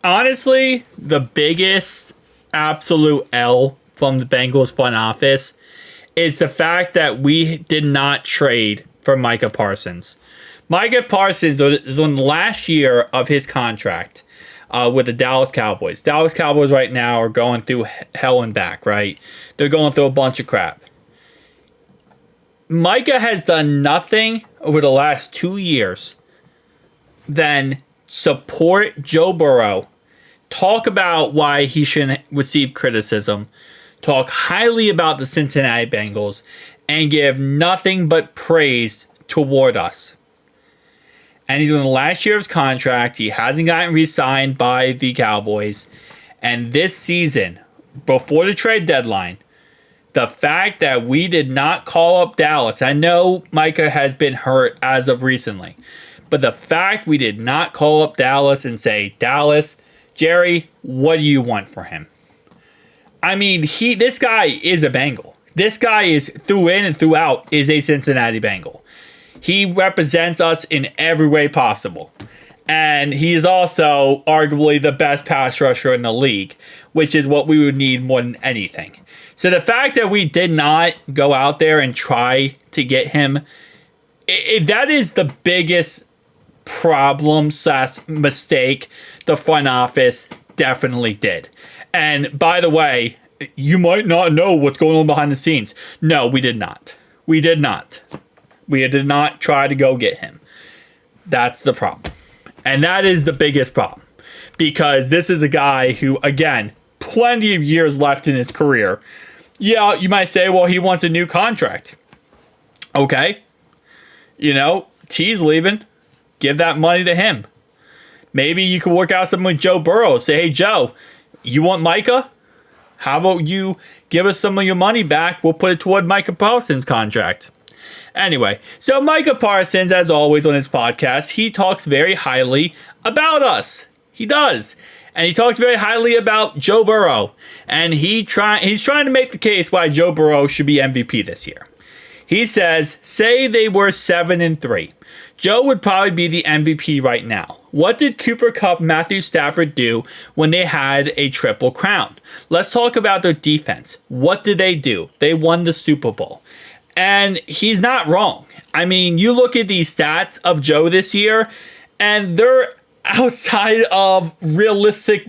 Honestly, the biggest absolute L from the Bengals front office is the fact that we did not trade for Micah Parsons. Micah Parsons is on the last year of his contract with the Dallas Cowboys. Dallas Cowboys right now are going through hell and back, right? They're going through a bunch of crap. Micah has done nothing over the last 2 years than support Joe Burrow, talk about why he shouldn't receive criticism, talk highly about the Cincinnati Bengals, and give nothing but praise toward us. And he's on the last year of his contract. He hasn't gotten re-signed by the Cowboys. And this season, before the trade deadline, the fact that we did not call up Dallas, I know Micah has been hurt as of recently, but the fact we did not call up Dallas and say, Dallas, Jerry, what do you want for him? I mean, this guy is a Bengal. This guy is through in and throughout is a Cincinnati Bengal. He represents us in every way possible. And he is also arguably the best pass rusher in the league, which is what we would need more than anything. So the fact that we did not go out there and try to get him, that is the biggest problem / mistake the front office definitely did. And by the way, you might not know what's going on behind the scenes. No, we did not. We did not. We did not try to go get him. That's the problem. And that is the biggest problem. Because this is a guy who, again, plenty of years left in his career. Yeah, you might say, well, he wants a new contract. Okay. You know, T's leaving. Give that money to him. Maybe you could work out something with Joe Burrow. Say, hey, Joe, you want Micah? How about you give us some of your money back? We'll put it toward Micah Parsons' contract. Anyway, so Micah Parsons, as always on his podcast, he talks very highly about us. He does. And he talks very highly about Joe Burrow. And he's trying to make the case why Joe Burrow should be MVP this year. He says, say they were 7-3. Joe would probably be the MVP right now. What did Cooper Kupp, Matthew Stafford do when they had a triple crown? Let's talk about their defense. What did they do? They won the Super Bowl. And he's not wrong. I mean, you look at these stats of Joe this year, and they're outside of realistic,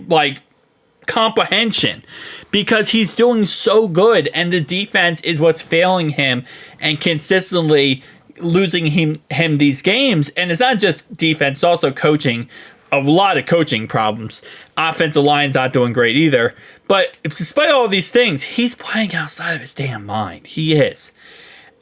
comprehension. Because he's doing so good, and the defense is what's failing him and consistently losing him these games. And it's not just defense, it's also coaching. A lot of coaching problems. Offensive line's not doing great either. But despite all these things, he's playing outside of his damn mind. He is.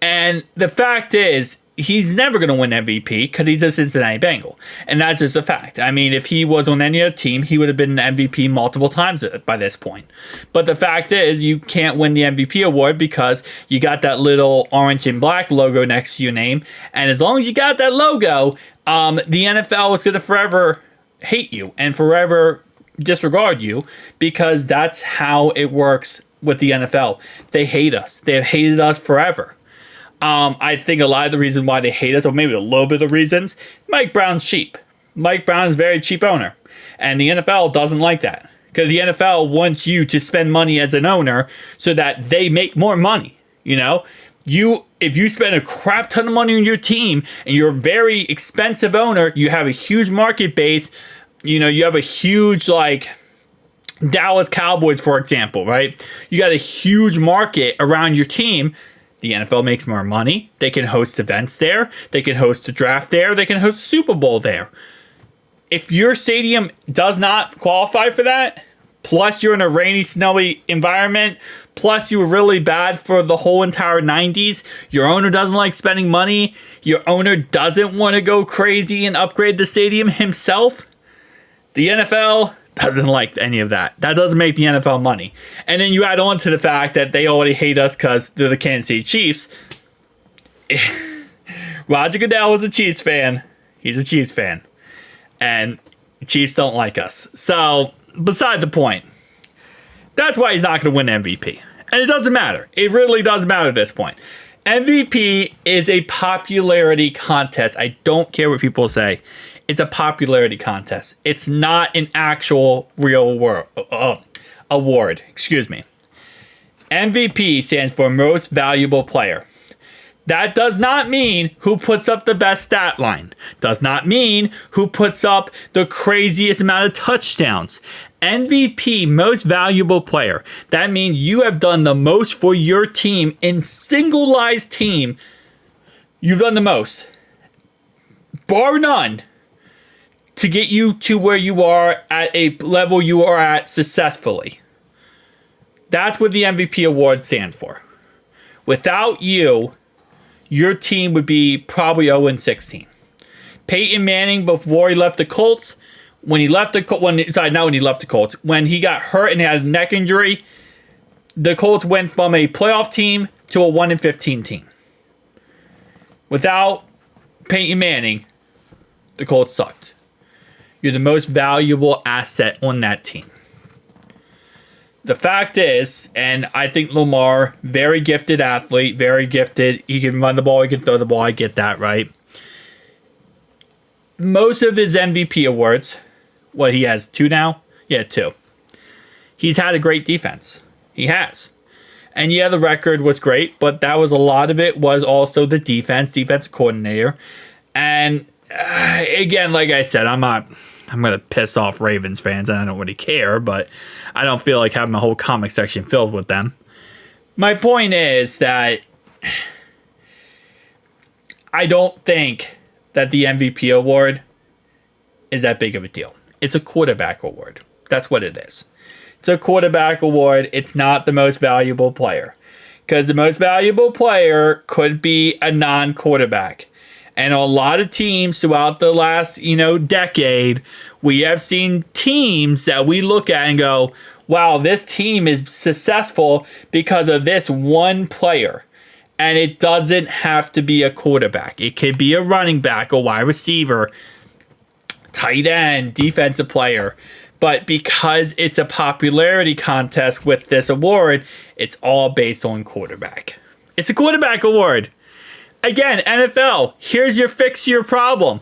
And the fact is, he's never going to win MVP because he's a Cincinnati Bengal. And that's just a fact. I mean, if he was on any other team, he would have been an MVP multiple times by this point. But the fact is, you can't win the MVP award because you got that little orange and black logo next to your name. And as long as you got that logo, the NFL is going to forever hate you and forever disregard you because that's how it works with the NFL. They hate us. They've hated us forever. I think a lot of the reason why they hate us, or maybe a little bit of the reasons, Mike Brown's cheap. Mike Brown is a very cheap owner. And the NFL doesn't like that. Because the NFL wants you to spend money as an owner so that they make more money. You know? If you spend a crap ton of money on your team and you're a very expensive owner, you have a huge market base, you have a huge, Dallas Cowboys, for example, right? You got a huge market around your team. The NFL makes more money. They can host events there. They can host a draft there. They can host a Super Bowl there. If your stadium does not qualify for that, plus you're in a rainy, snowy environment, plus you were really bad for the whole entire 90s, your owner doesn't like spending money, your owner doesn't want to go crazy and upgrade the stadium himself, the NFL doesn't like any of that. That doesn't make the NFL money. And then you add on to the fact that they already hate us because they're the Kansas City Chiefs. Roger Goodell was a Chiefs fan. He's a Chiefs fan. And Chiefs don't like us. So, beside the point, that's why he's not going to win MVP. And it doesn't matter. It really doesn't matter at this point. MVP is a popularity contest. I don't care what people say. It's a popularity contest. It's not an actual real award. Excuse me. MVP stands for Most Valuable Player. That does not mean who puts up the best stat line. Does not mean who puts up the craziest amount of touchdowns. MVP, Most Valuable Player. That means you have done the most for your team in singleized team. You've done the most, bar none, to get you to where you are at a level you are at successfully. That's what the MVP award stands for. Without you, your team would be probably 0-16. Peyton Manning, before he left the Colts, when he got hurt and had a neck injury, the Colts went from a playoff team to a 1-15 team. Without Peyton Manning, the Colts sucked. You're the most valuable asset on that team. The fact is, and I think Lamar, very gifted athlete, very gifted. He can run the ball, he can throw the ball. I get that, right? Most of his MVP awards, what, he has 2 now? Yeah, 2. He's had a great defense. He has. And yeah, the record was great, but that was a lot of it was also the defensive coordinator. And again, like I said, I'm going to piss off Ravens fans, and I don't really care, but I don't feel like having a whole comic section filled with them. My point is that I don't think that the MVP award is that big of a deal. It's a quarterback award. That's what it is. It's a quarterback award. It's not the most valuable player. Because the most valuable player could be a non-quarterback. And a lot of teams throughout the last, decade, we have seen teams that we look at and go, wow, this team is successful because of this one player. And it doesn't have to be a quarterback. It could be a running back, a wide receiver, tight end, defensive player. But because it's a popularity contest with this award, it's all based on quarterback. It's a quarterback award. Again, NFL, here's your fix your problem.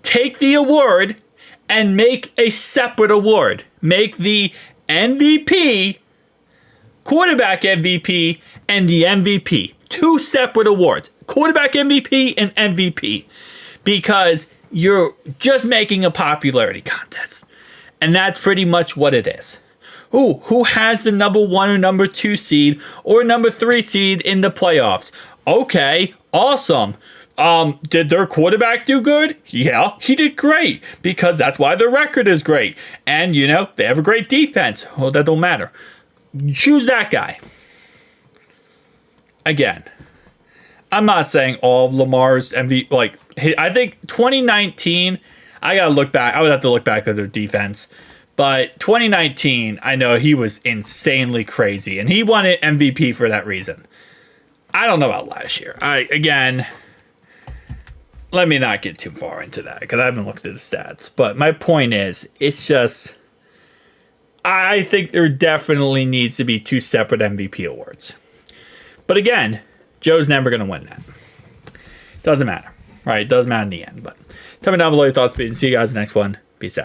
Take the award and make a separate award. Make the MVP, quarterback MVP, and the MVP. 2 separate awards. Quarterback MVP and MVP. Because you're just making a popularity contest. And that's pretty much what it is. Who has the number 1 or number 2 seed or number 3 seed in the playoffs? Okay, awesome. Did their quarterback do good? Yeah, he did great because that's why their record is great. And, they have a great defense. Well, that don't matter. Choose that guy. Again, I'm not saying all of Lamar's MVP, I think 2019, I gotta look back. I would have to look back at their defense. But 2019, I know he was insanely crazy. And he won an MVP for that reason. I don't know about last year. Let me not get too far into that because I haven't looked at the stats. But my point is, it's just, I think there definitely needs to be 2 separate MVP awards. But again, Joe's never going to win that. Doesn't matter. Right? It doesn't matter in the end. But tell me down below your thoughts. See you guys in the next one. Peace out.